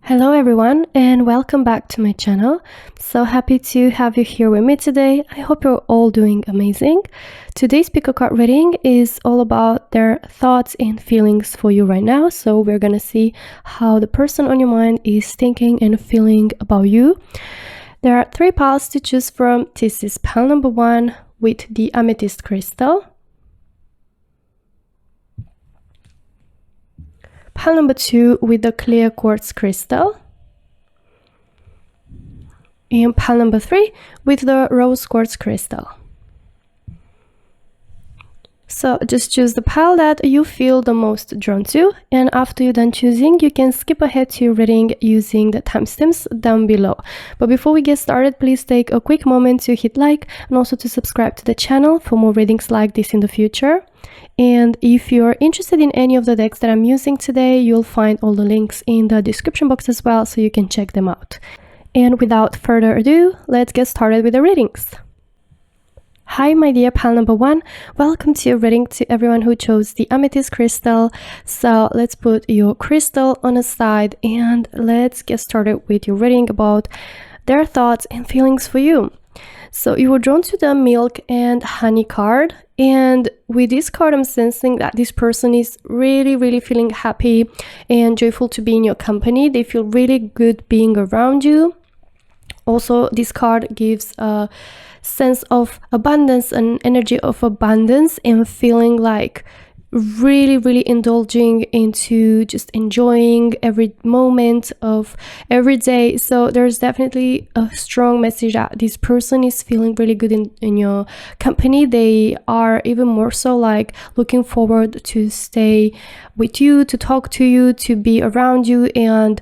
Hello everyone and welcome back to my channel. So happy to have you here with me today. I hope you're all doing amazing. Today's pick a card reading is all about their thoughts and feelings for you right now. So we're gonna see how the person on your mind is thinking and feeling about you. There are 3 piles to choose from. This is pile number 1 with the Amethyst crystal. Pile number 2 with the clear quartz crystal. And pile number 3 with the rose quartz crystal. So just choose the pile that you feel the most drawn to, and after you're done choosing, you can skip ahead to your reading using the timestamps down below. But before we get started, please take a quick moment to hit like and also to subscribe to the channel for more readings like this in the future. And if you're interested in any of the decks that I'm using today, you'll find all the links in the description box as well, so you can check them out. And without further ado, let's get started with the readings. Hi my dear pile number 1, welcome to your reading to everyone who chose the Amethyst crystal. So let's put your crystal on a side and let's get started with your reading about their thoughts and feelings for you. So you were drawn to the milk and honey card, and with this card I'm sensing that this person is really feeling happy and joyful to be in your company. They feel really good being around you. Also, this card gives a sense of abundance, an energy of abundance, and feeling like really indulging into just enjoying every moment of every day. So there's definitely a strong message that this person is feeling really good in your company. They are even more so like looking forward to stay with you, to talk to you, to be around you, and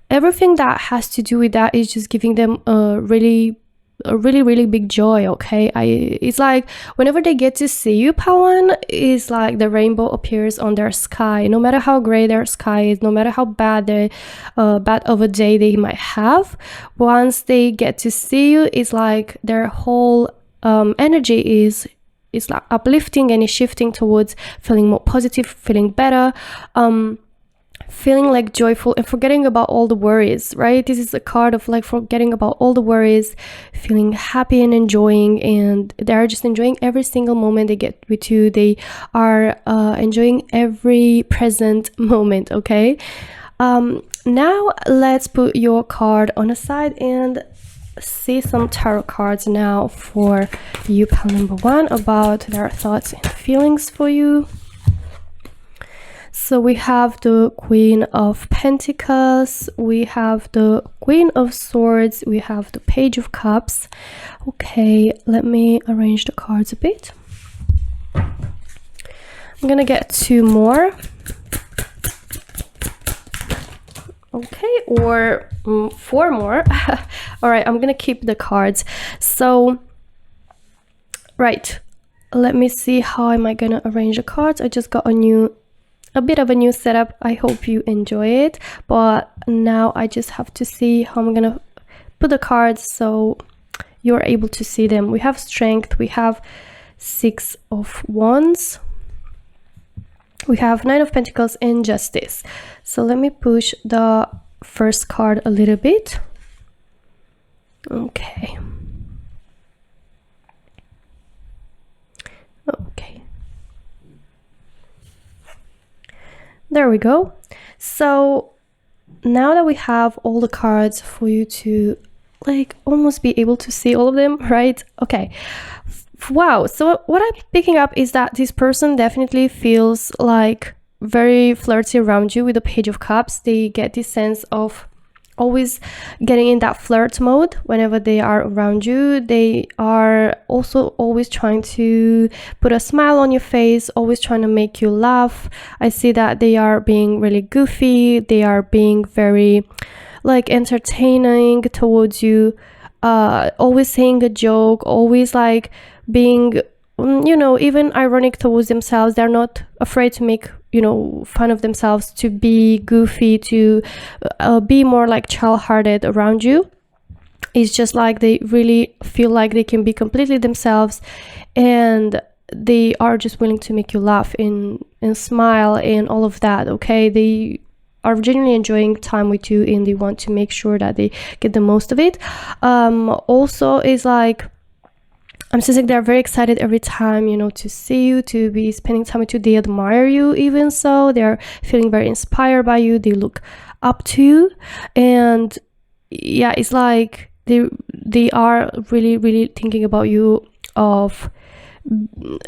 everything that has to do with that is just giving them a really big joy. Okay, it's like whenever they get to see you, Pawan, is like the rainbow appears on their sky. No matter how gray their sky is, no matter how bad of a day they might have, once they get to see you, it's like their whole energy is like uplifting and is shifting towards feeling more positive, feeling better, feeling like joyful and forgetting about all the worries, right? This is a card of like forgetting about all the worries, feeling happy and enjoying, and they're just enjoying every single moment they get with you. They are enjoying every present moment. Okay, now let's put your card on a side and see some tarot cards now for you, pile number 1, about their thoughts and feelings for you. So we have the Queen of Pentacles, we have the Queen of Swords, we have the Page of Cups. Okay, let me arrange the cards a bit. I'm gonna get 2 more. Okay, or 4 more. All right, I'm gonna keep the cards. So, right, let me see how am I gonna arrange the cards. I just got a bit of a new setup. I hope you enjoy it, but now I just have to see how I'm gonna put the cards so you're able to see them. We have Strength, we have 6 of Wands, we have 9 of Pentacles, and Justice. So let me push the first card a little bit. Okay, there we go. So now that we have all the cards for you to like almost be able to see all of them, right? Okay, wow. So what I'm picking up is that this person definitely feels like very flirty around you with the Page of Cups. They get this sense of always getting in that flirt mode whenever they are around you. They are also always trying to put a smile on your face, always trying to make you laugh. I see that they are being really goofy, they are being very like entertaining towards you, always saying a joke, always like being even ironic towards themselves. They're not afraid to make fun of themselves, to be goofy, to be more like child-hearted around you. It's just like they really feel like they can be completely themselves, and they are just willing to make you laugh and smile and all of that. Okay, they are genuinely enjoying time with you and they want to make sure that they get the most of it. Also is like, I'm sensing they're very excited every time, you know, to see you, to be spending time with you. They admire you, even so. They're feeling very inspired by you. They look up to you. And yeah, it's like they are really, really thinking about you, of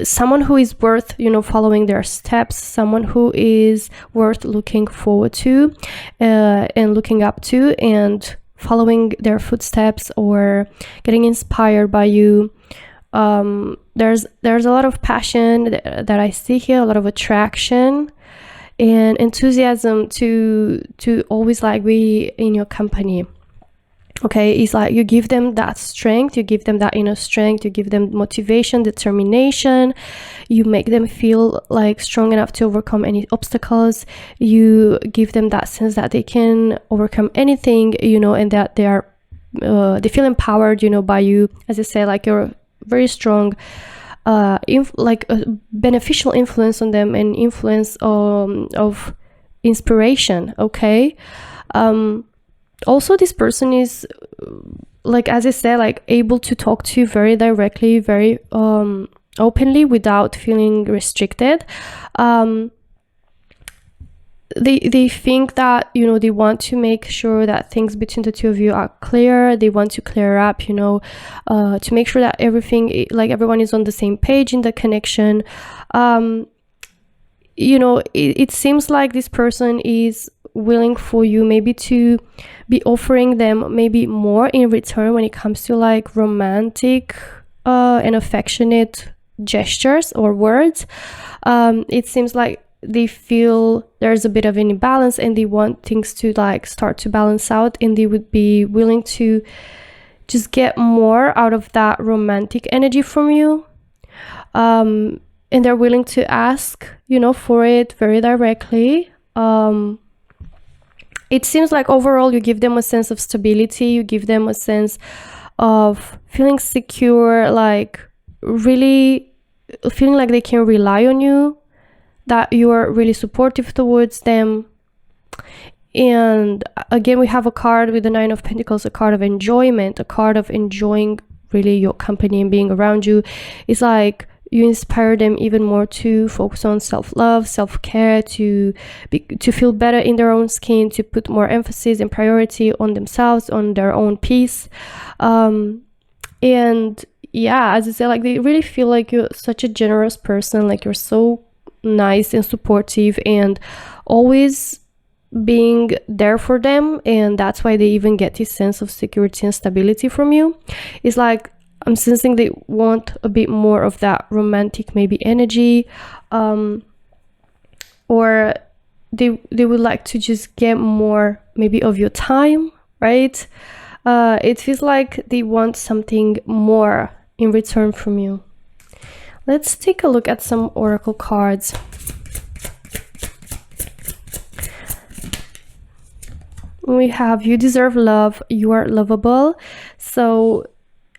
someone who is worth, you know, following their steps, someone who is worth looking forward to and looking up to and following their footsteps or getting inspired by you. There's a lot of passion that I see here, a lot of attraction and enthusiasm to always like be in your company. Okay, it's like you give them that strength, you give them that inner strength, you give them motivation, determination, you make them feel like strong enough to overcome any obstacles, you give them that sense that they can overcome anything, you know, and that they feel empowered, you know, by you. As I say, like you're very strong, like a beneficial influence on them and influence of inspiration. Okay. Also, this person is, like, as I said, like able to talk to you very directly, very openly without feeling restricted. They think that, you know, they want to make sure that things between the two of you are clear. They want to clear up, you know, to make sure that everything, like everyone is on the same page in the connection. You know, it seems like this person is willing for you maybe to be offering them maybe more in return when it comes to like romantic and affectionate gestures or words. It seems like they feel there's a bit of an imbalance and they want things to like start to balance out, and they would be willing to just get more out of that romantic energy from you. And they're willing to ask, you know, for it very directly. It seems like overall you give them a sense of stability, you give them a sense of feeling secure, like really feeling like they can rely on you, that you are really supportive towards them. And again, we have a card with the Nine of Pentacles, a card of enjoyment, a card of enjoying really your company and being around you. It's like you inspire them even more to focus on self-love, self-care, to feel better in their own skin, to put more emphasis and priority on themselves, on their own peace. And yeah, as I said, like they really feel like you're such a generous person, like you're so nice and supportive and always being there for them, and that's why they even get this sense of security and stability from you. It's like I'm sensing they want a bit more of that romantic maybe energy, or they would like to just get more maybe of your time, right? It feels like they want something more in return from you. Let's take a look at some oracle cards. We have you deserve love, you are lovable. So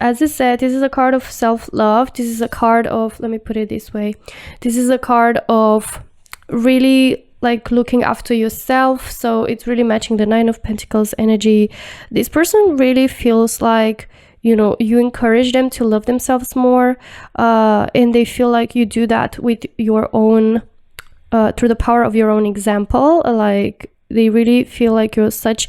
as I said, this is a card of self-love. This is a card of, let me put it this way, this is a card of really like looking after yourself. So it's really matching the Nine of Pentacles energy. This person really feels like, you know, you encourage them to love themselves more, and they feel like you do that with your own, through the power of your own example. Like they really feel like you're such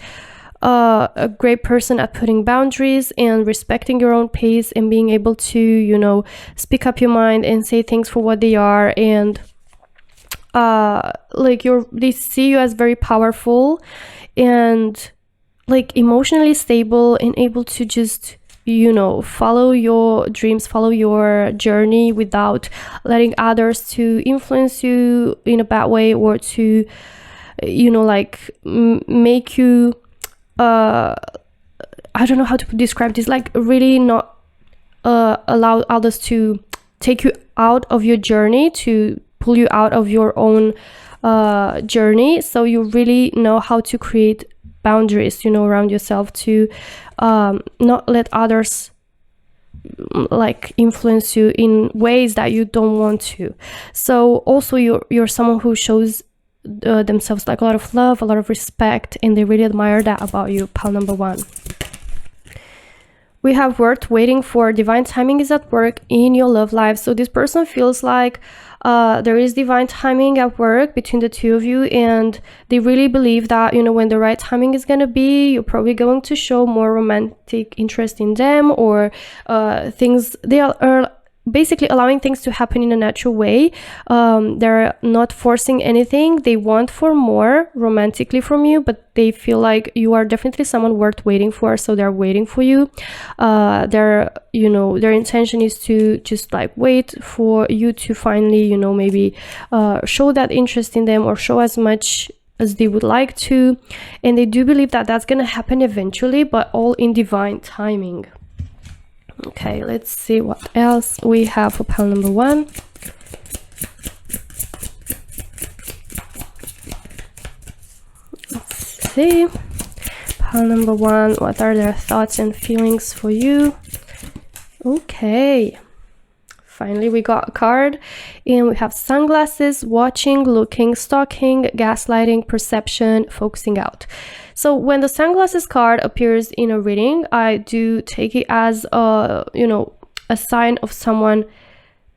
a great person at putting boundaries and respecting your own pace and being able to, you know, speak up your mind and say things for what they are. And like they see you as very powerful and like emotionally stable and able to just, you know, follow your dreams, follow your journey without letting others to influence you in a bad way or to, you know, like make you I don't know how to describe this, like really not allow others to take you out of your journey, to pull you out of your own journey. So you really know how to create boundaries, you know, around yourself, to not let others like influence you in ways that you don't want to. So also you're someone who shows themselves like a lot of love, a lot of respect, and they really admire that about you, pile number 1. We have worth waiting for. Divine timing is at work in your love life. So this person feels like there is divine timing at work between the two of you, and they really believe that, you know, when the right timing is going to be, you're probably going to show more romantic interest in them, or things, they are basically allowing things to happen in a natural way. They're not forcing anything. They want for more romantically from you, but they feel like you are definitely someone worth waiting for, so they're waiting for you. Their intention is to just like wait for you to finally, you know, maybe show that interest in them, or show as much as they would like to. And they do believe that that's going to happen eventually, but all in divine timing. Okay, let's see what else we have for pile number 1. Let's see. Pile number 1, what are their thoughts and feelings for you? Okay. Finally, we got a card, and we have sunglasses, watching, looking, stalking, gaslighting, perception, focusing out. So when the sunglasses card appears in a reading, I do take it as a sign of someone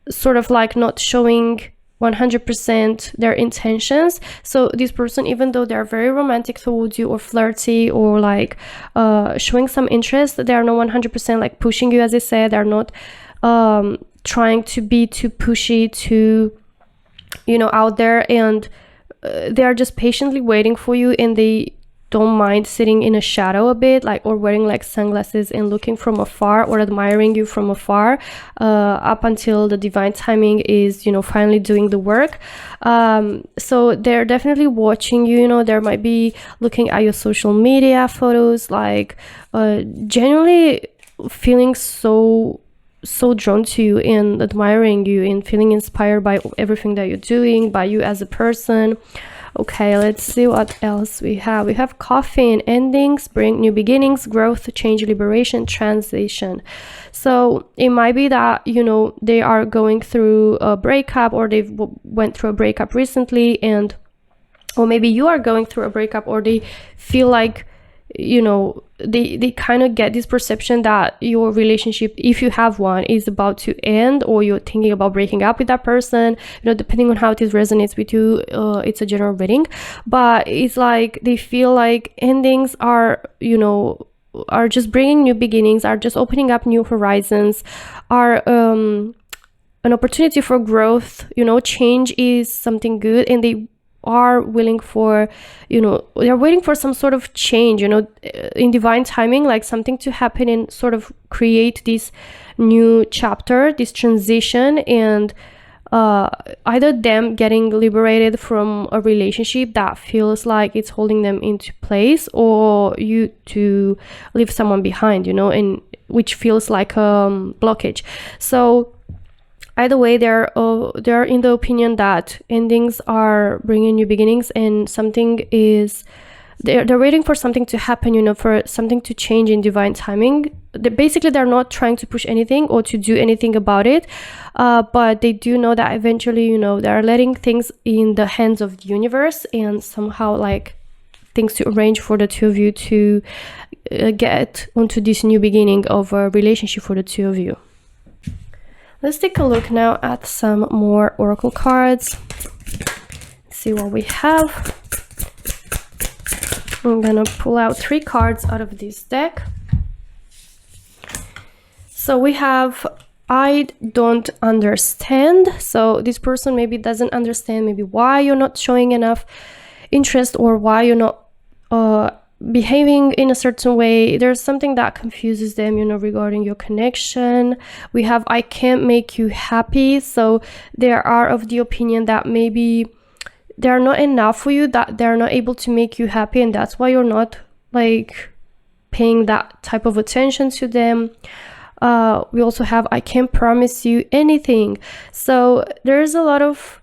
sort of like not showing 100% their intentions. So this person, even though they're very romantic towards you, or flirty, or like showing some interest, they are not 100% like pushing you, as I said. They're not trying to be too pushy, too, you know, out there, and they are just patiently waiting for you, and they don't mind sitting in a shadow a bit, like, or wearing like sunglasses and looking from afar, or admiring you from afar, up until the divine timing is, you know, finally doing the work. So they're definitely watching you. You know, there might be looking at your social media photos, like genuinely feeling so drawn to you and admiring you, and feeling inspired by everything that you're doing, by you as a person. Okay, let's see what else we have. We have coffee and endings, spring, new beginnings, growth, change, liberation, transition. So it might be that, you know, they are going through a breakup, or they've went through a breakup recently, and or maybe you are going through a breakup, or they feel like, you know, they kind of get this perception that your relationship, if you have one, is about to end, or you're thinking about breaking up with that person. You know, depending on how it resonates with you, it's a general reading, but it's like they feel like endings are, you know, are just bringing new beginnings, are just opening up new horizons, are an opportunity for growth. You know, change is something good, and they are willing for, you know, they're waiting for some sort of change, you know, in divine timing, like something to happen and sort of create this new chapter, this transition, and either them getting liberated from a relationship that feels like it's holding them into place, or you to leave someone behind, you know, and which feels like a blockage. So either way, they're in the opinion that endings are bringing new beginnings, and something is, they're waiting for something to happen, you know, for something to change in divine timing. They're not trying to push anything or to do anything about it, but they do know that eventually, you know, they're letting things in the hands of the universe, and somehow like things to arrange for the two of you to get onto this new beginning of a relationship for the two of you. Let's take a look now at some more oracle cards. See what we have. I'm gonna pull out 3 cards out of this deck. So we have I don't understand. So this person maybe doesn't understand maybe why you're not showing enough interest, or why you're not behaving in a certain way. There's something that confuses them, you know, regarding your connection. We have I can't make you happy. So they are of the opinion that maybe they're not enough for you, that they're not able to make you happy, and that's why you're not like paying that type of attention to them. We also have I can't promise you anything. So there's a lot of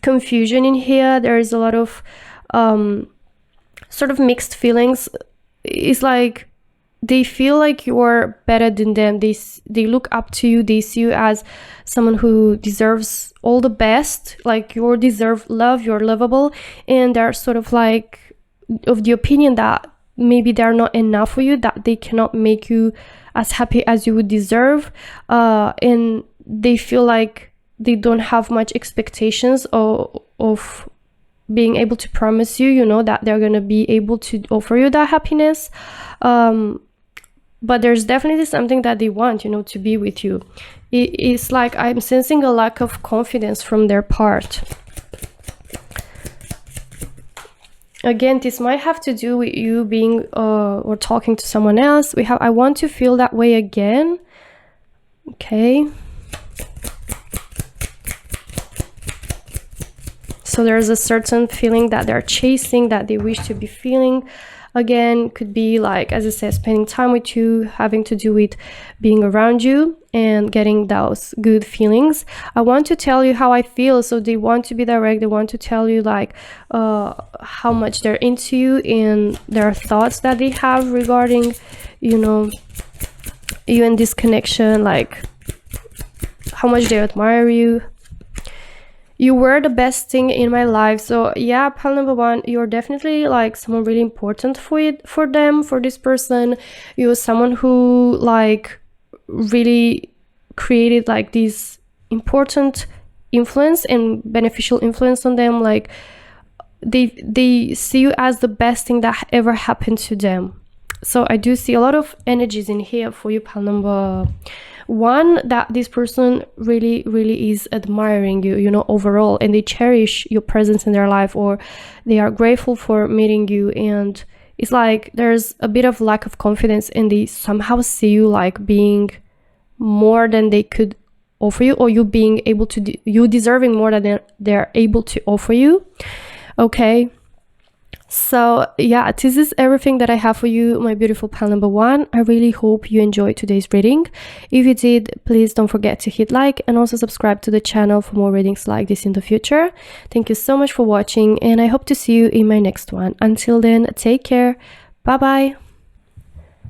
confusion in here. There's a lot of sort of mixed feelings. It's like they feel like you're better than them. They look up to you. They see you as someone who deserves all the best, like you deserve love, you're lovable, and they're sort of like of the opinion that maybe they're not enough for you, that they cannot make you as happy as you would deserve, and they feel like they don't have much expectations of being able to promise you, that they're gonna be able to offer you that happiness. But there's definitely something that they want, to be with you. It's like I'm sensing a lack of confidence from their part. Again, this might have to do with you being or talking to someone else. I want to feel that way again. Okay. So there's a certain feeling that they're chasing, that they wish to be feeling. Again, could be like, as I said, spending time with you, having to do with being around you and getting those good feelings. I want to tell you how I feel. So they want to be direct. They want to tell you like how much they're into you and their thoughts that they have regarding, you and this connection, like how much they admire you. You were the best thing in my life. So yeah, pile number one, you're definitely like someone really important for them, for this person. You're someone who like really created like this important influence and beneficial influence on them. Like they see you as the best thing that ever happened to them. So I do see a lot of energies in here for you, pile number one, that this person really, really is admiring you, overall, and they cherish your presence in their life, or they are grateful for meeting you. And it's like there's a bit of lack of confidence, and they somehow see you like being more than they could offer you, or you being able to, you deserving more than they're able to offer you. Okay. So yeah, this is everything that I have for you, my beautiful pile number one. I really hope you enjoyed today's reading. If you did, please don't forget to hit like and also subscribe to the channel for more readings like this in the future. Thank you so much for watching, and I hope to see you in my next one. Until then, take care. Bye bye.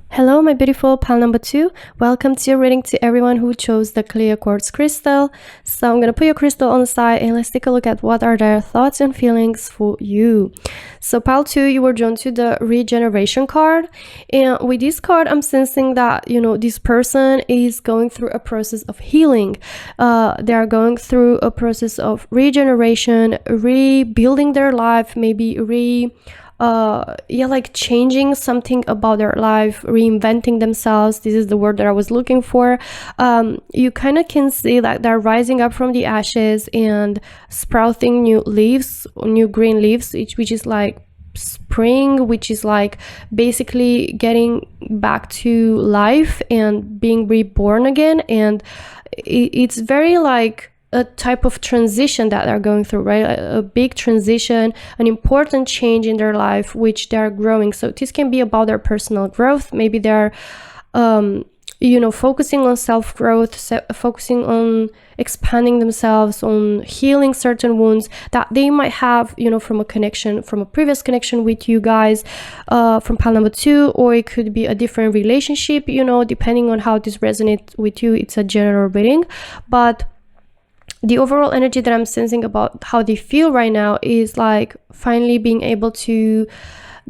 Hello, my beautiful pile number two. Welcome to your reading to everyone who chose the clear quartz crystal. So I'm going to put your crystal on the side and let's take a look at what are their thoughts and feelings for you. So pile two, you were drawn to the regeneration card. And with this card, I'm sensing that, this person is going through a process of healing. They are going through a process of regeneration, rebuilding their life, maybe like changing something about their life, reinventing themselves. This is the word that I was looking for. You kind of can see that they're rising up from the ashes and sprouting new leaves, new green leaves, which is like spring, which is like basically getting back to life and being reborn again. And it's very like a type of transition that they're going through, right? A big transition, an important change in their life, which they're growing. So this can be about their personal growth. Maybe they're focusing on self-growth, focusing on expanding themselves, on healing certain wounds that they might have, from a previous connection with you guys, from pile number two, or it could be a different relationship, depending on how this resonates with you. It's a general reading, but the overall energy that I'm sensing about how they feel right now is like finally being able to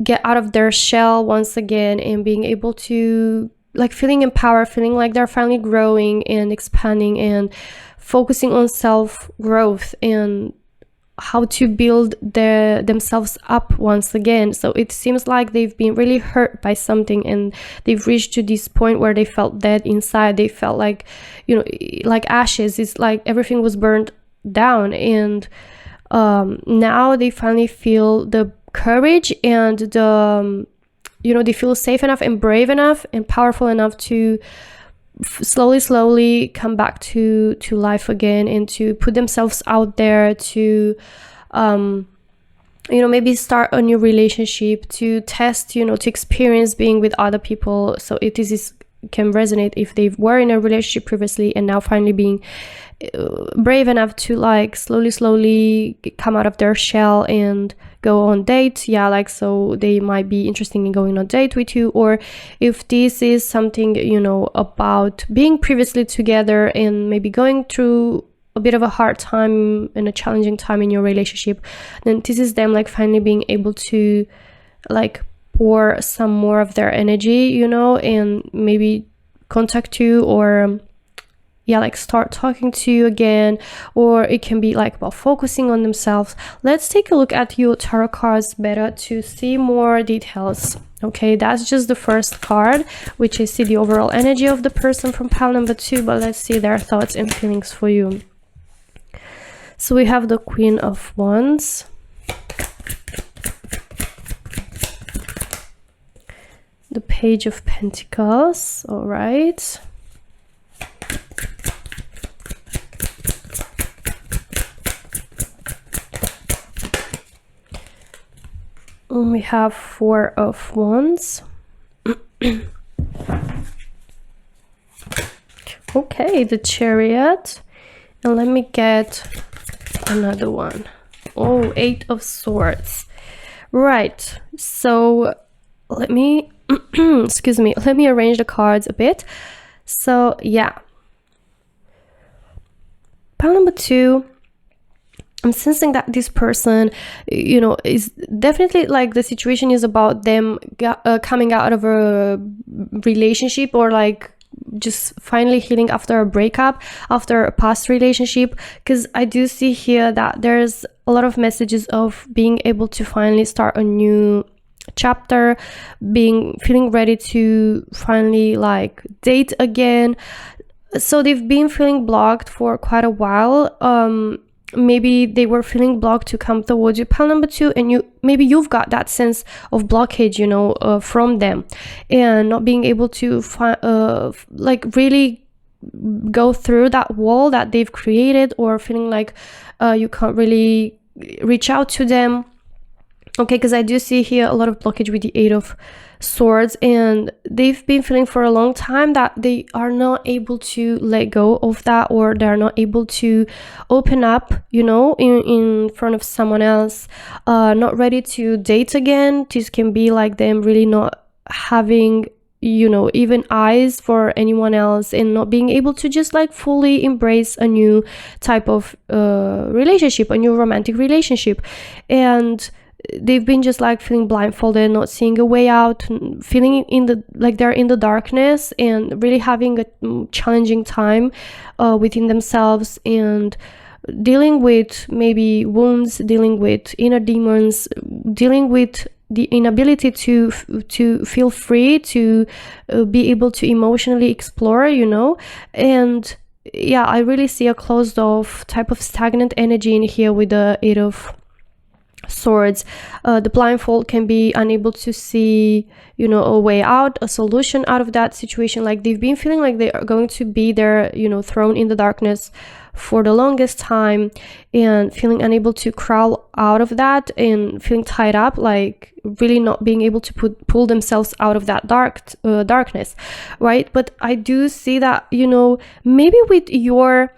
get out of their shell once again and being able to like feeling empowered, feeling like they're finally growing and expanding and focusing on self-growth and how to build themselves up once again. So it seems like they've been really hurt by something and they've reached to this point where they felt dead inside. They felt like, like ashes. It's like everything was burned down, and now they finally feel the courage and they feel safe enough and brave enough and powerful enough to slowly come back to life again and to put themselves out there to maybe start a new relationship, to test, to experience being with other people. So this can resonate if they were in a relationship previously and now finally being brave enough to like slowly come out of their shell and go on date, yeah, like, so they might be interested in going on a date with you. Or if this is something, you know, about being previously together and maybe going through a bit of a hard time and a challenging time in your relationship, then this is them like finally being able to like pour some more of their energy, you know, and maybe contact you, or yeah, like start talking to you again. Or it can be like about focusing on themselves. Let's take a look at your tarot cards better to see more details. Okay, that's just the first card, which is see the overall energy of the person from pile number 2, but let's see their thoughts and feelings for you. So we have the Queen of Wands, the Page of Pentacles, all right. And we have Four of Wands. Okay, the Chariot. And let me get another one. Oh, Eight of Swords. Right, so let me excuse me, let me arrange the cards a bit. So yeah, pile number 2, I'm sensing that this person, you know, is definitely like the situation is about them coming out of a relationship, or like just finally healing after a breakup, after a past relationship. Because I do see here that there's a lot of messages of being able to finally start a new chapter, feeling ready to finally like date again. So they've been feeling blocked for quite a while. Maybe they were feeling blocked to come towards you, pile number 2, and you've got that sense of blockage, you know, from them, and not being able to like really go through that wall that they've created, or feeling like you can't really reach out to them. Okay, because I do see here a lot of blockage with the Eight of Swords, and they've been feeling for a long time that they are not able to let go of that, or they're not able to open up, you know, in front of someone else, not ready to date again. This can be like them really not having, you know, even eyes for anyone else, and not being able to just like fully embrace a new type of relationship, a new romantic relationship. And they've been just like feeling blindfolded, not seeing a way out, feeling like they're in the darkness, and really having a challenging time within themselves, and dealing with maybe wounds, dealing with inner demons, dealing with the inability to feel free, to be able to emotionally explore, you know. And yeah, I really see a closed off type of stagnant energy in here with the Eight of Swords. The blindfold can be unable to see, you know, a way out, a solution out of that situation. Like they've been feeling like they are going to be there, you know, thrown in the darkness for the longest time, and feeling unable to crawl out of that, and feeling tied up, like really not being able to pull themselves out of that darkness, right? But I do see that, you know, maybe with your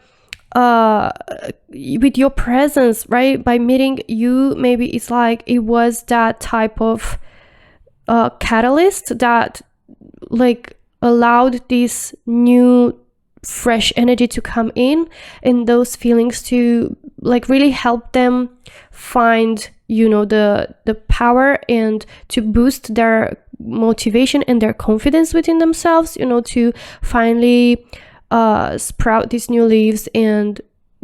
presence, right, by meeting you, maybe it's like it was that type of catalyst that like allowed this new fresh energy to come in, and those feelings to like really help them find, you know, the power, and to boost their motivation and their confidence within themselves, you know, to finally sprout these new leaves and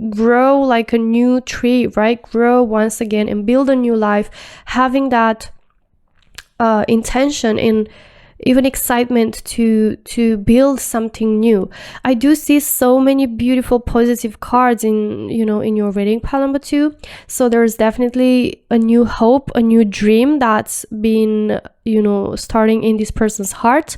grow like a new tree, right? Grow once again and build a new life, having that intention and even excitement to build something new. I do see so many beautiful positive cards in, you know, in your reading, pile number 2. So there's definitely a new hope, a new dream that's been, you know, starting in this person's heart.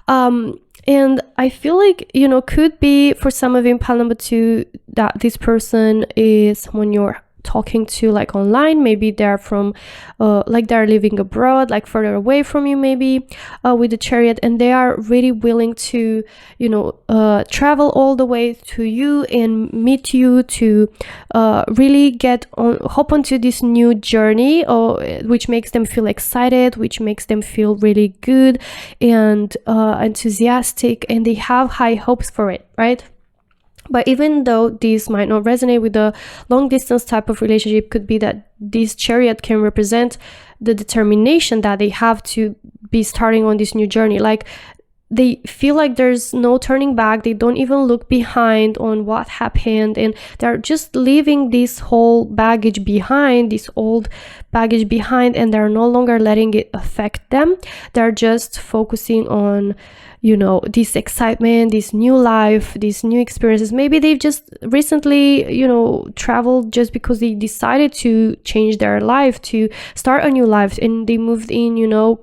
And I feel like, you know, could be for some of you in pile number 2 that this person is someone you're talking to like online. Maybe they're from like they're living abroad, like further away from you, maybe with the Chariot, and they are really willing to, you know, travel all the way to you and meet you to really hop onto this new journey, or which makes them feel excited, which makes them feel really good and enthusiastic, and they have high hopes for it, right? But even though this might not resonate with the long distance type of relationship, could be that this Chariot can represent the determination that they have to be starting on this new journey. Like they feel like there's no turning back. They don't even look behind on what happened, and they're just leaving this whole baggage behind, this old baggage behind, and they're no longer letting it affect them. They're just focusing on, you know, this excitement, this new life, these new experiences. Maybe they've just recently, you know, traveled just because they decided to change their life, to start a new life, and they moved in, you know,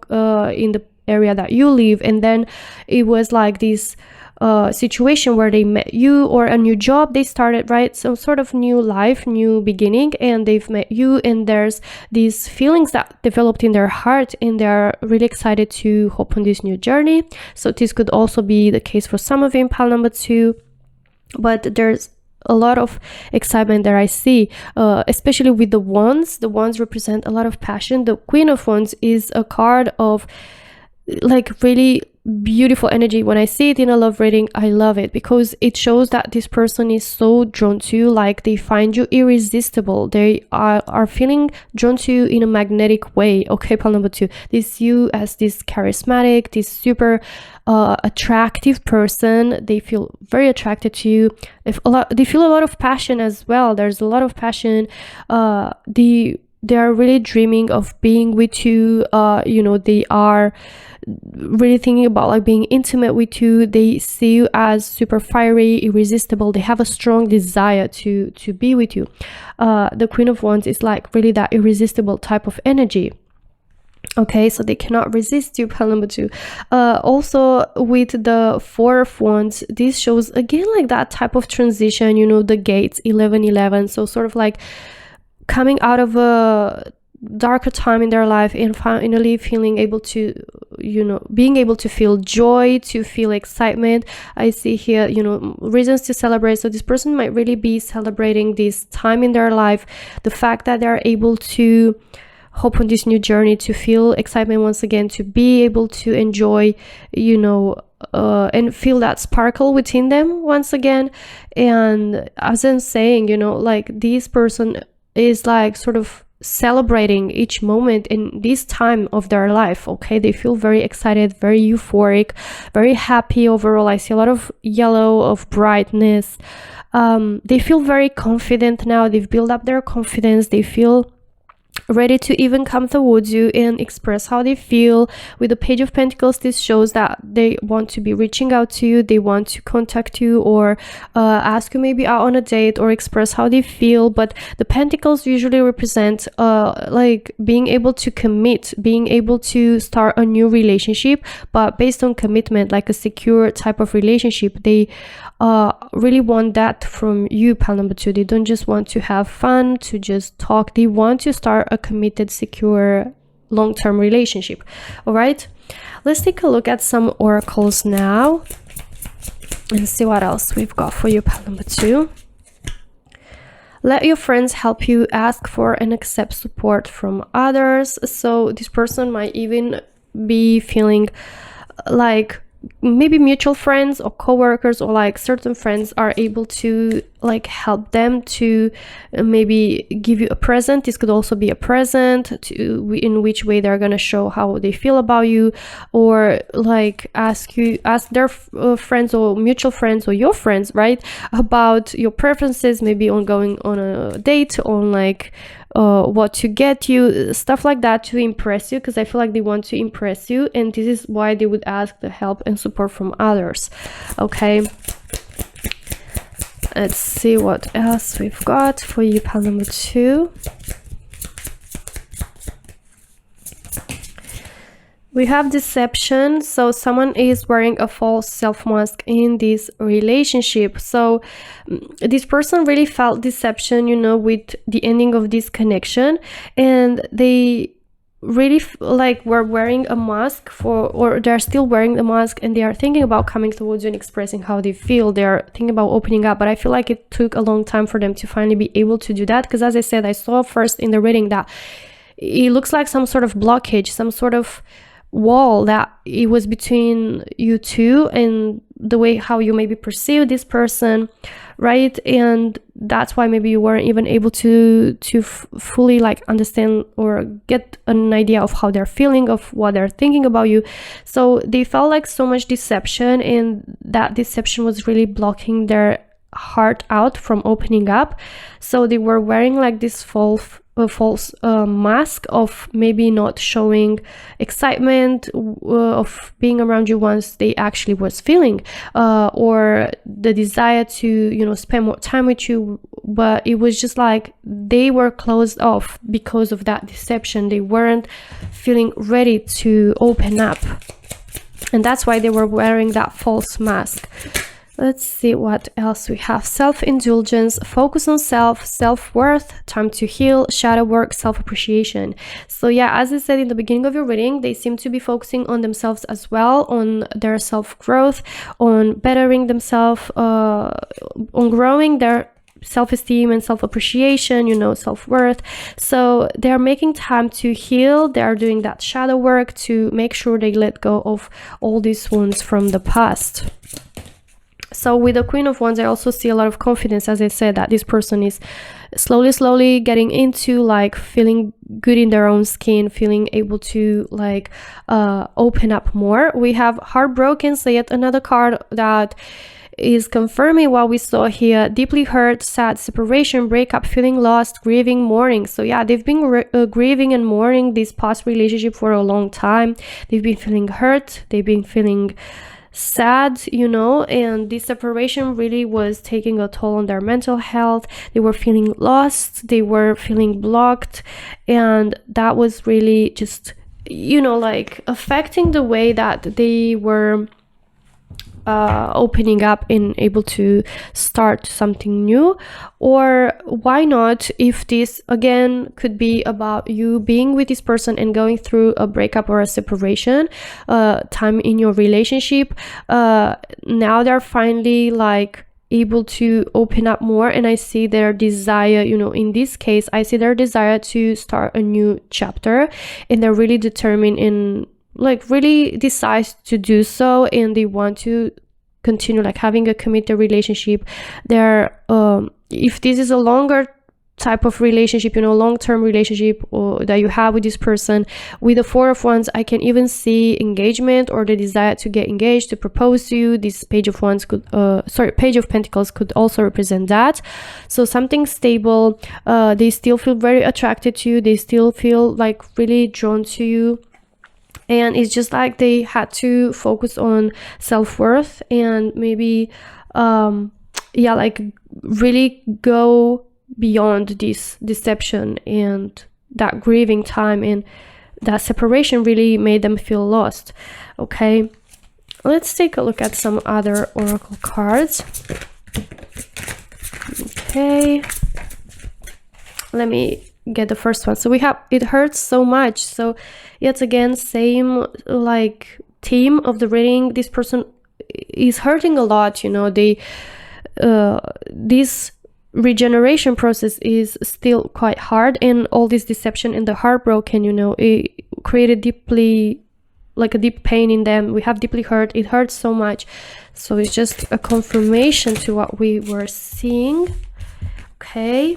in the area that you live, and then it was like this situation where they met you, or a new job they started, right? Some sort of new life, new beginning, and they've met you, and there's these feelings that developed in their heart, and they're really excited to hop on this new journey. So this could also be the case for some of you in pile number 2, but there's a lot of excitement that I see, especially with the Wands. The Wands represent a lot of passion. The Queen of Wands is a card of like really beautiful energy. When I see it in a love reading, I love it because it shows that this person is so drawn to you, like they find you irresistible. They are feeling drawn to you in a magnetic way. Okay, pile number 2, this you as this charismatic, this super attractive person. They feel very attracted to you. They feel a lot of passion as well. There's a lot of passion. They are really dreaming of being with you. You know, they are really thinking about like being intimate with you. They see you as super fiery, irresistible. They have a strong desire to be with you. The Queen of Wands is like really that irresistible type of energy. Okay, so they cannot resist you, pile number 2. Also with the Four of Wands, this shows again like that type of transition, you know, the gates 1111. So sort of like coming out of a darker time in their life and finally feeling able to, you know, being able to feel joy, to feel excitement. I see here, you know, reasons to celebrate. So this person might really be celebrating this time in their life, the fact that they're able to hop on this new journey, to feel excitement once again, to be able to enjoy, you know, and feel that sparkle within them once again. And as I'm saying, you know, like this person is like sort of celebrating each moment in this time of their life. Okay, they feel very excited, very euphoric, very happy overall. I see a lot of yellow, of brightness. They feel very confident now. They've built up their confidence. They feel ready to even come towards you and express how they feel. With the Page of Pentacles, this shows that they want to be reaching out to you. They want to contact you or ask you maybe out on a date or express how they feel. But the Pentacles usually represent like being able to commit, being able to start a new relationship, but based on commitment, like a secure type of relationship. They really want that from you, pile number 2. They don't just want to have fun, to just talk. They want to start a committed, secure, long-term relationship. All right, let's take a look at some oracles now and see what else we've got for you, pile number 2. Let your friends help you. Ask for and accept support from others. So this person might even be feeling like maybe mutual friends or co-workers or like certain friends are able to like help them to maybe give you a present. This could also be a present to in which way they're gonna show how they feel about you, or like ask their friends or mutual friends or your friends, right, about your preferences, maybe on going on a date, on like what to get you, stuff like that, to impress you, because I feel like they want to impress you, and this is why they would ask the help and support from others. Okay, let's see what else we've got for you, pile number 2. We have deception. So someone is wearing a false self-mask in this relationship. So this person really felt deception, you know, with the ending of this connection, and they really like were wearing a mask or they're still wearing the mask, and they are thinking about coming towards you and expressing how they feel. They're thinking about opening up, but I feel like it took a long time for them to finally be able to do that, because as I said, I saw first in the reading that it looks like some sort of blockage, some sort of wall that it was between you two and the way how you maybe perceive this person, right? And that's why maybe you weren't even able to fully like understand or get an idea of how they're feeling, of what they're thinking about you. So they felt like so much deception, and that deception was really blocking their heart out from opening up. So they were wearing like this false mask of maybe not showing excitement of being around you once they actually was feeling, or the desire to, you know, spend more time with you, but it was just like they were closed off because of that deception. They weren't feeling ready to open up, and that's why they were wearing that false mask. Let's see what else we have. Self-indulgence, focus on self-worth, time to heal, shadow work, self-appreciation. So yeah, as I said in the beginning of your reading, they seem to be focusing on themselves as well, on their self-growth, on bettering themselves, on growing their self-esteem and self-appreciation, you know, self-worth. So they're making time to heal. They're doing that shadow work to make sure they let go of all these wounds from the past. So with the Queen of Wands, I also see a lot of confidence, as I said, that this person is slowly getting into like feeling good in their own skin, feeling able to like open up more. We have heartbroken, so yet another card that is confirming what we saw here: deeply hurt, sad, separation, breakup, feeling lost, grieving, mourning. So yeah, they've been grieving and mourning this past relationship for a long time. They've been feeling hurt, they've been feeling sad, you know, and this separation really was taking a toll on their mental health. They were feeling lost, they were feeling blocked, and that was really just, you know, like affecting the way that they were opening up and able to start something new. Or why not, if this again could be about you being with this person and going through a breakup or a separation time in your relationship, now they're finally like able to open up more, and I see their desire, you know, in this case I see their desire to start a new chapter, and they're really determined and like really decide to do so, and they want to continue like having a committed relationship. They're if this is a longer type of relationship, you know, long-term relationship or that you have with this person, with the Four of Wands I can even see engagement or the desire to get engaged, to propose to you. This Page of Wands could Page of Pentacles could also represent that. So something stable. They still feel very attracted to you, they still feel like really drawn to you, and it's just like they had to focus on self-worth and maybe yeah, like really go beyond this deception and that grieving time, and that separation really made them feel lost. Okay, let's take a look at some other oracle cards. Okay, let me get the first one. So we have it hurts so much. So yet again, same like theme of the reading. This person is hurting a lot, you know. They this regeneration process is still quite hard, and all this deception and the heartbroken, you know, it created deeply like a deep pain in them. We have deeply hurt, it hurts so much. So it's just a confirmation to what we were seeing. Okay,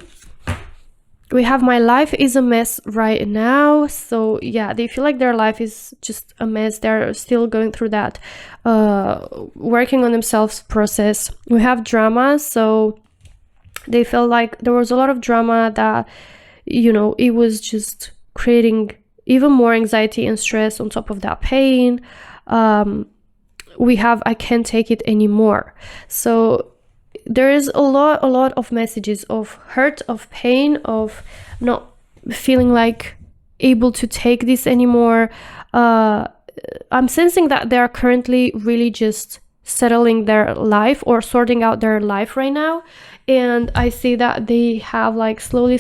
we have my life is a mess right now. So yeah, they feel like their life is just a mess. They're still going through that working on themselves process. We have drama. So they felt like there was a lot of drama that, you know, it was just creating even more anxiety and stress on top of that pain. We have I can't take it anymore. So there is a lot of messages of hurt, of pain, of not feeling like able to take this anymore. I'm sensing that they are currently really just settling their life or sorting out their life right now. And I see that they have like slowly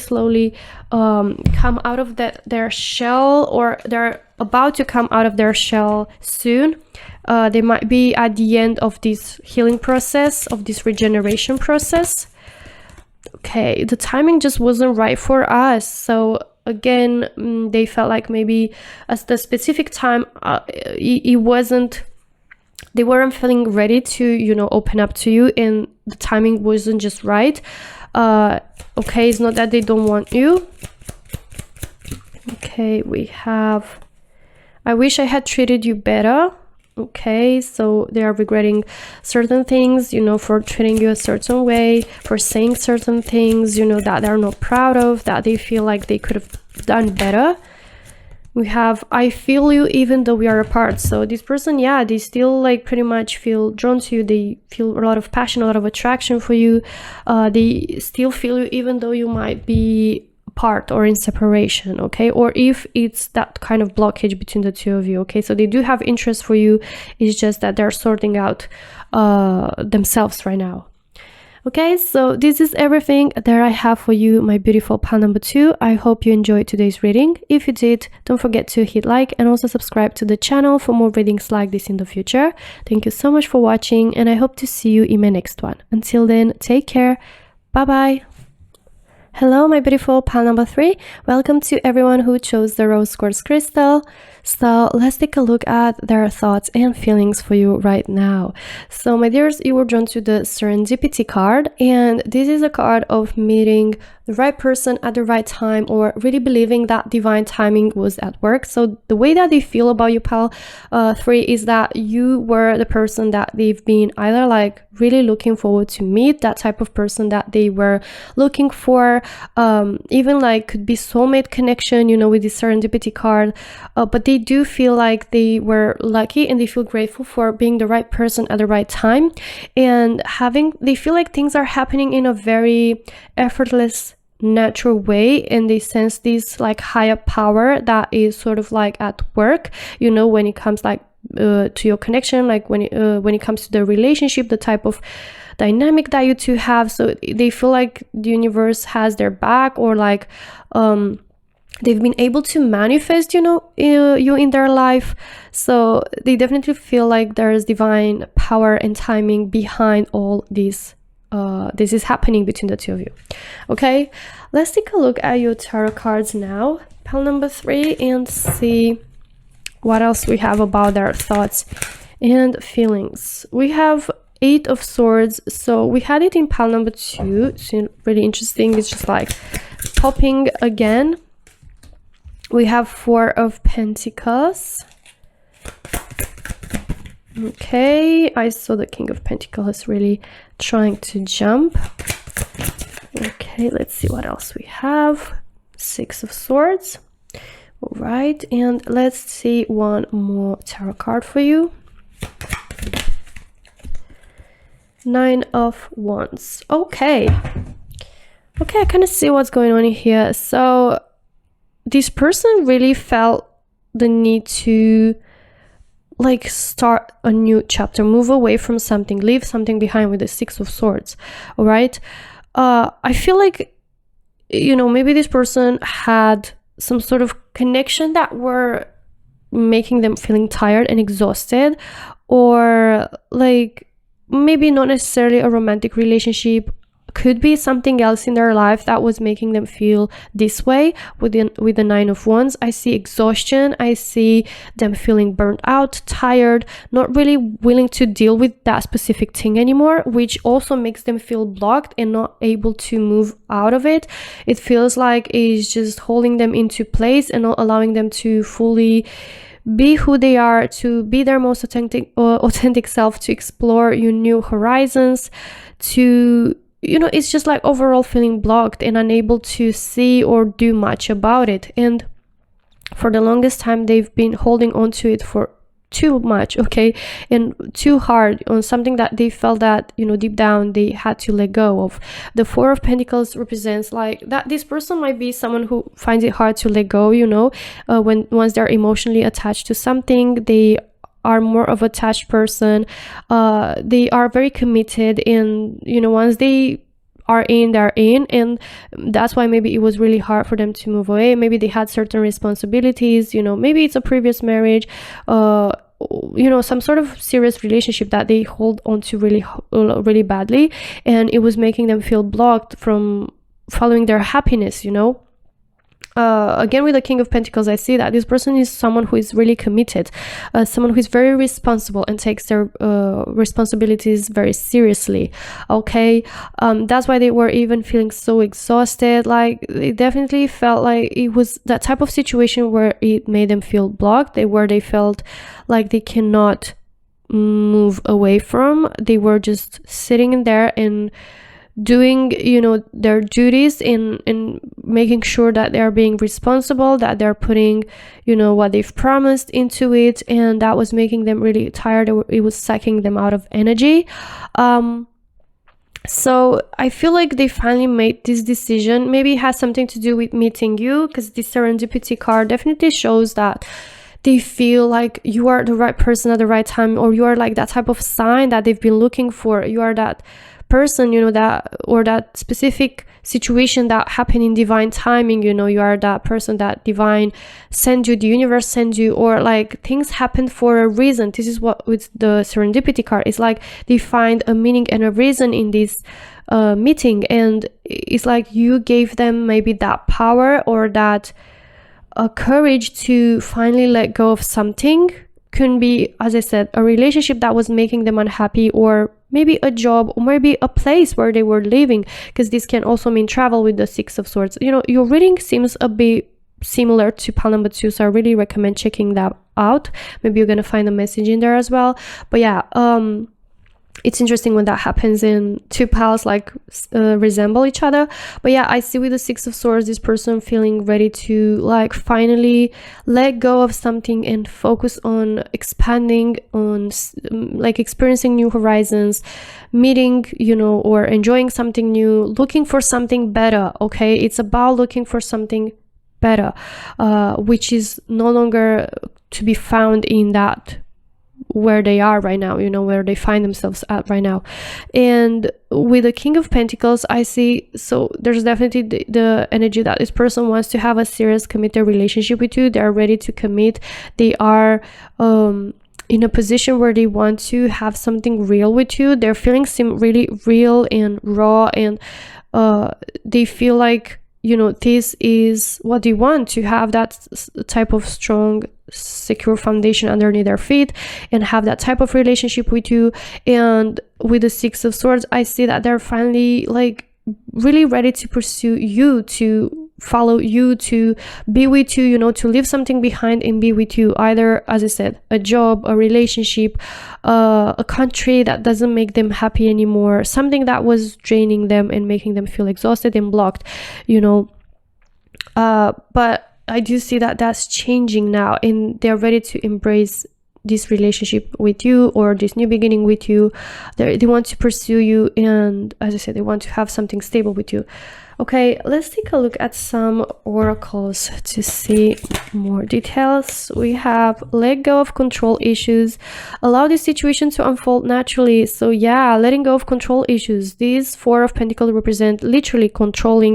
come out of their shell, or they're about to come out of their shell soon. They might be at the end of this healing process, of this regeneration process. Okay, the timing just wasn't right for us. So again, they felt like maybe at the specific time, it wasn't, they weren't feeling ready to, you know, open up to you, and the timing wasn't just right. Okay, it's not that they don't want you. Okay, we have, I wish I had treated you better. Okay, so they are regretting certain things, you know, for treating you a certain way, for saying certain things, you know, that they're not proud of, that they feel like they could have done better. We have, I feel you even though we are apart. So this person, yeah, they still like pretty much feel drawn to you. They feel a lot of passion, a lot of attraction for you. They still feel you even though you might be apart or in separation, okay? Or if it's that kind of blockage between the two of you, okay? So they do have interest for you. It's just that they're sorting out themselves right now. Okay, so this is everything that I have for you, my beautiful pal number 2. I hope you enjoyed today's reading. If you did, don't forget to hit like and also subscribe to the channel for more readings like this in the future. Thank you so much for watching, and I hope to see you in my next one. Until then, take care. Bye-bye. Hello, my beautiful pal number 3. Welcome to everyone who chose the rose quartz crystal. So let's take a look at their thoughts and feelings for you right now. So my dears, you were drawn to the serendipity card, and this is a card of meeting the right person at the right time, or really believing that divine timing was at work. So the way that they feel about you, pal 3, is that you were the person that they've been either like really looking forward to meet, that type of person that they were looking for, even like could be soulmate connection, you know, with the serendipity card, but they do feel like they were lucky, and they feel grateful for being the right person at the right time, and they feel like things are happening in a very effortless, natural way, and they sense this like higher power that is sort of like at work, you know, when it comes like to your connection, like when it comes to the relationship, the type of dynamic that you two have. So they feel like the universe has their back, or like they've been able to manifest, you know, you in their life. So they definitely feel like there's divine power and timing behind all this. This is happening between the two of you. Okay, let's take a look at your tarot cards now, pal number 3, and see what else we have about their thoughts and feelings. We have 8 of Swords. So we had it in pal number 2. So really interesting. It's just like popping again. We have 4 of Pentacles. Okay, I saw the King of Pentacles really trying to jump. Okay, let's see what else we have. 6 of Swords. All right, and let's see one more tarot card for you. 9 of Wands. Okay, I kind of see what's going on here. So this person really felt the need to like start a new chapter, move away from something, leave something behind with the 6 of Swords. All right, I feel like, you know, maybe this person had some sort of connection that were making them feeling tired and exhausted, or like maybe not necessarily a romantic relationship, could be something else in their life that was making them feel this way. With the 9 of Wands, I see exhaustion. I see them feeling burnt out, tired, not really willing to deal with that specific thing anymore, which also makes them feel blocked and not able to move out of it. It feels like it's just holding them into place and not allowing them to fully be who they are, to be their most authentic self, to explore new horizons, to, you know, it's just like overall feeling blocked and unable to see or do much about it. And for the longest time, they've been holding on to it for too much, okay, and too hard on something that they felt that, you know, deep down they had to let go of. The Four of Pentacles represents like that this person might be someone who finds it hard to let go, you know, once they're emotionally attached to something. They are more of a attached person. They are very committed, and you know, once they are in, they're in, and that's why maybe it was really hard for them to move away. Maybe they had certain responsibilities, you know, maybe it's a previous marriage, you know, some sort of serious relationship that they hold on to really badly, and it was making them feel blocked from following their happiness, you know. Again, with the King of Pentacles, I see that this person is someone who is really committed, someone who is very responsible and takes their responsibilities very seriously, okay. That's why they were even feeling so exhausted. Like, they definitely felt like it was that type of situation where it made them feel blocked, where they felt like they cannot move away from. They were just sitting in there and doing, you know, their duties in making sure that they're being responsible, that they're putting, you know, what they've promised into it, and that was making them really tired. It was sucking them out of energy. So I feel like they finally made this decision. Maybe it has something to do with meeting you, because the Serendipity card definitely shows that they feel like you are the right person at the right time, or you are like that type of sign that they've been looking for. You are that person, you know, that, or that specific situation that happened in divine timing, you know. You are that person that divine send you, the universe send you, or like things happen for a reason. This is what with the Serendipity card, it's like they find a meaning and a reason in this meeting, and it's like you gave them maybe that power or that courage to finally let go of something. Can be, as I said, a relationship that was making them unhappy, or maybe a job, or maybe a place where they were living, because this can also mean travel with the Six of Swords. You know, your reading seems a bit similar to pile number 2, so I really recommend checking that out. Maybe you're gonna find a message in there as well. But yeah, it's interesting when that happens and two piles like resemble each other. But yeah, I see with the Six of Swords this person feeling ready to like finally let go of something and focus on expanding, on like experiencing new horizons, meeting, you know, or enjoying something new, looking for something better. Okay, it's about looking for something better, which is no longer to be found in that where they are right now, you know, where they find themselves at right now. And with the King of Pentacles, I see, so there's definitely the energy that this person wants to have a serious committed relationship with you. They're ready to commit. They are in a position where they want to have something real with you. Their feelings seem really real and raw, and they feel like, you know, this is what they want, to have that type of strong, secure foundation underneath their feet and have that type of relationship with you. And with the Six of Swords, I see that they're finally like really ready to pursue you, to follow you, to be with you, you know, to leave something behind and be with you. Either, as I said, a job, a relationship, a country that doesn't make them happy anymore, something that was draining them and making them feel exhausted and blocked, you know. But I do see that that's changing now, and they're ready to embrace this relationship with you, or this new beginning with you. They want to pursue you, and as I said, they want to have something stable with you. Okay, let's take a look at some oracles to see more details. We have let go of control issues, allow this situation to unfold naturally. So yeah, letting go of control issues. These Four of Pentacles represent literally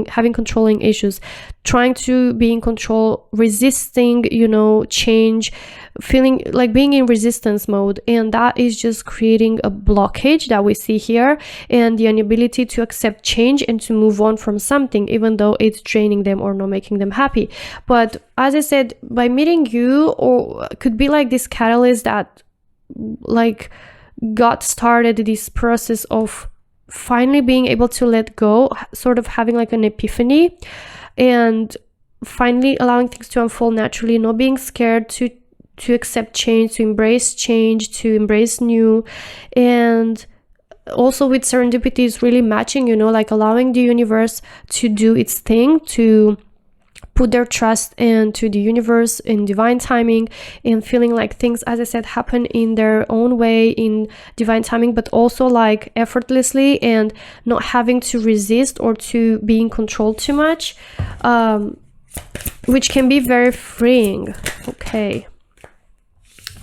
having controlling issues, trying to be in control, resisting, you know, change, feeling like being in resistance mode. And that is just creating a blockage that we see here, and the inability to accept change and to move on from something, even though it's draining them or not making them happy. But as I said, by meeting you, or could be like this catalyst that like got started this process of finally being able to let go, sort of having like an epiphany, and finally allowing things to unfold naturally, not being scared to accept change, to embrace new. And also with serendipity is really matching, you know, like allowing the universe to do its thing, to put their trust into the universe, in divine timing, and feeling like things, as I said, happen in their own way, in divine timing, but also like effortlessly, and not having to resist or to be in control too much, which can be very freeing. Okay.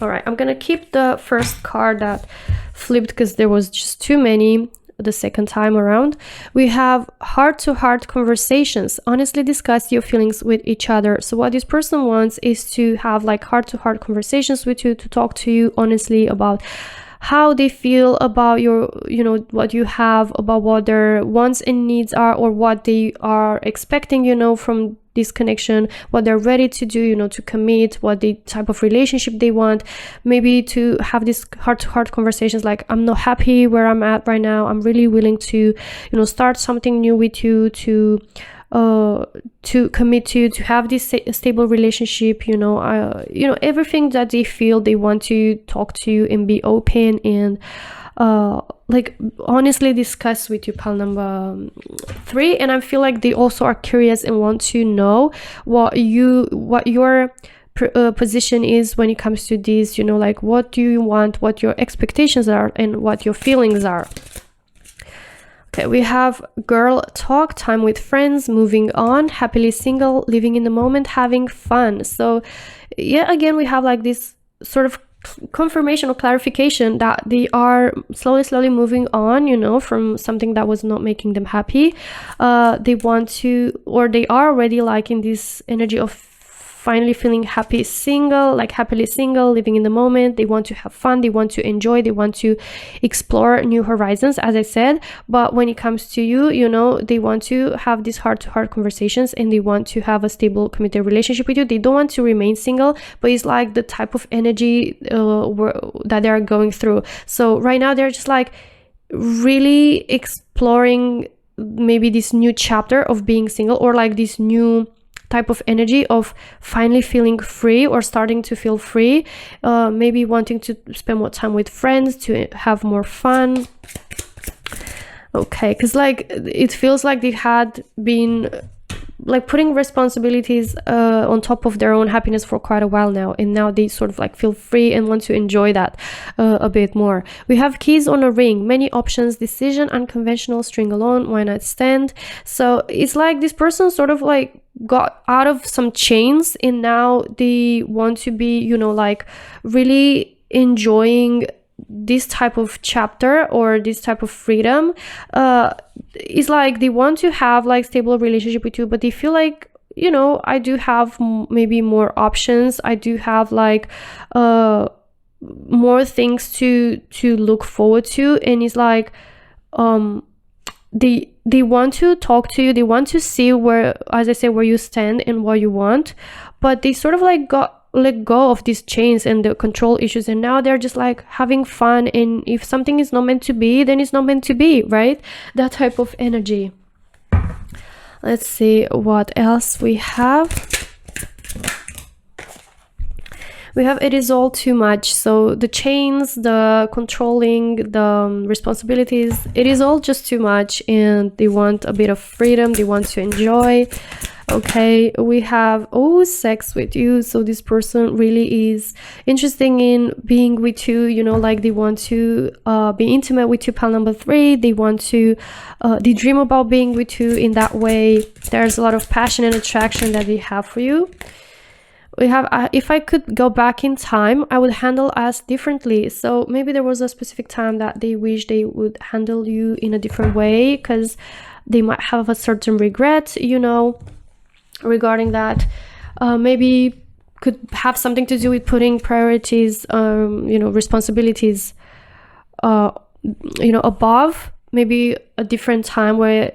All right, I'm gonna keep the first card that flipped because there was just too many the second time around. We have heart-to-heart conversations. Honestly discuss your feelings with each other. So what this person wants is to have like heart-to-heart conversations with you, to talk to you honestly about how they feel about your, you know, what you have, about what their wants and needs are, or what they are expecting, you know, from this connection, what they're ready to do, you know, to commit, what the type of relationship they want. Maybe to have these heart-to-heart conversations like, I'm not happy where I'm at right now, I'm really willing to, you know, start something new with you, to commit to have this stable relationship, you know, everything that they feel. They want to talk to you and be open and like honestly discuss with you, pile number 3. And I feel like they also are curious and want to know what your position is when it comes to this, you know, like what do you want, what your expectations are, and what your feelings are. Okay, we have girl talk, time with friends, moving on, happily single, living in the moment, having fun. So yeah, again, we have like this sort of confirmation or clarification that they are slowly moving on, you know, from something that was not making them happy. They want to, or they are already like in this energy of finally feeling happily single, living in the moment. They want to have fun, they want to enjoy, they want to explore new horizons, as I said. But when it comes to you, you know, they want to have these heart-to-heart conversations, and they want to have a stable, committed relationship with you. They don't want to remain single, but it's like the type of energy that they're going through. So right now they're just like really exploring maybe this new chapter of being single, or like this new type of energy of finally feeling free or starting to feel free, maybe wanting to spend more time with friends, to have more fun. Okay, because like it feels like they had been like putting responsibilities on top of their own happiness for quite a while now, and now they sort of like feel free and want to enjoy that a bit more. We have keys on a ring, many options, decision, unconventional, string alone, why not stand. So it's like this person sort of like got out of some chains, and now they want to be, you know, like really enjoying this type of chapter or this type of freedom. It's like they want to have like stable relationship with you, but they feel like, you know, I do have maybe more options, I do have like more things to look forward to. And it's like they want to talk to you, they want to see where, as I say, where you stand and what you want, but they sort of like let go of these chains and the control issues, and now they're just like having fun. And if something is not meant to be, then it's not meant to be, right? That type of energy. Let's see what else we have. We have it is all too much. So the chains, the controlling, the responsibilities, it is all just too much, and they want a bit of freedom, they want to enjoy. Okay, we have sex with you. So this person really is interested in being with you, you know, like they want to be intimate with you, pile number 3. They want to they dream about being with you in that way. There's a lot of passion and attraction that they have for you. We have if I could go back in time, I would handle us differently. So maybe there was a specific time that they wish they would handle you in a different way, because they might have a certain regret, you know, regarding that. Maybe could have something to do with putting priorities, you know, responsibilities, you know, above. Maybe a different time where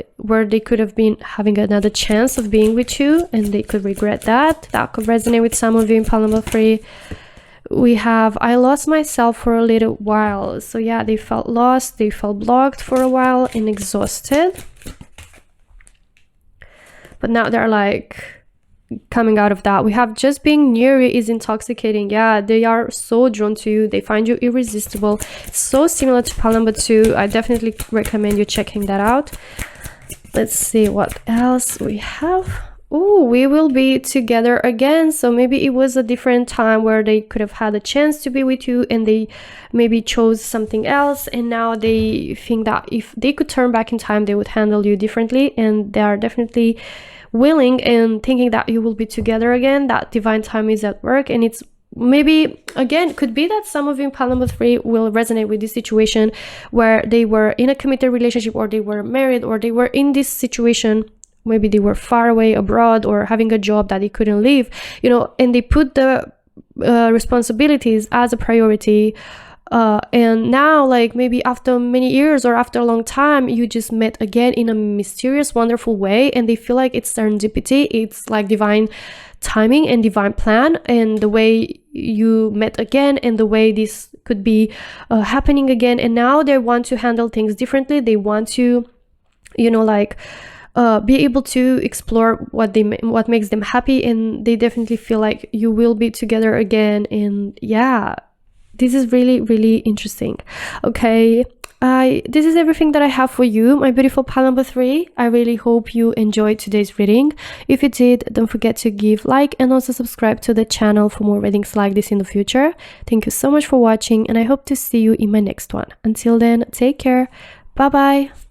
they could have been having another chance of being with you, and they could regret that. That could resonate with some of you in pile number 3. We have I lost myself for a little while. So yeah, they felt lost, they felt blocked for a while and exhausted, but now they're like coming out of that. We have just being near you is intoxicating. Yeah, they are so drawn to you, they find you irresistible. It's so similar to pile number 2. I definitely recommend you checking that out. Let's see what else we have. oh, we will be together again. So maybe it was a different time where they could have had a chance to be with you and they maybe chose something else, and now they think that if they could turn back in time, they would handle you differently, and they are definitely willing and thinking that you will be together again. That divine time is at work, and it's maybe again could be that some of you in pile number 3 will resonate with this situation where they were in a committed relationship, or they were married, or they were in this situation, maybe they were far away abroad or having a job that they couldn't leave, and they put the responsibilities as a priority, and now, like, maybe after many years or after a long time, you just met again in a mysterious, wonderful way, and they feel like it's serendipity, it's like divine timing and divine plan, and the way you met again, and the way this could be happening again, and now they want to handle things differently. They want to be able to explore what makes them happy, and they definitely feel like you will be together again. And yeah, this is really, really interesting. Okay, this is everything that I have for you, my beautiful pile number 3. I really hope you enjoyed today's reading. If you did, don't forget to give like and also subscribe to the channel for more readings like this in the future. Thank you so much for watching, and I hope to see you in my next one. Until then, take care. Bye bye.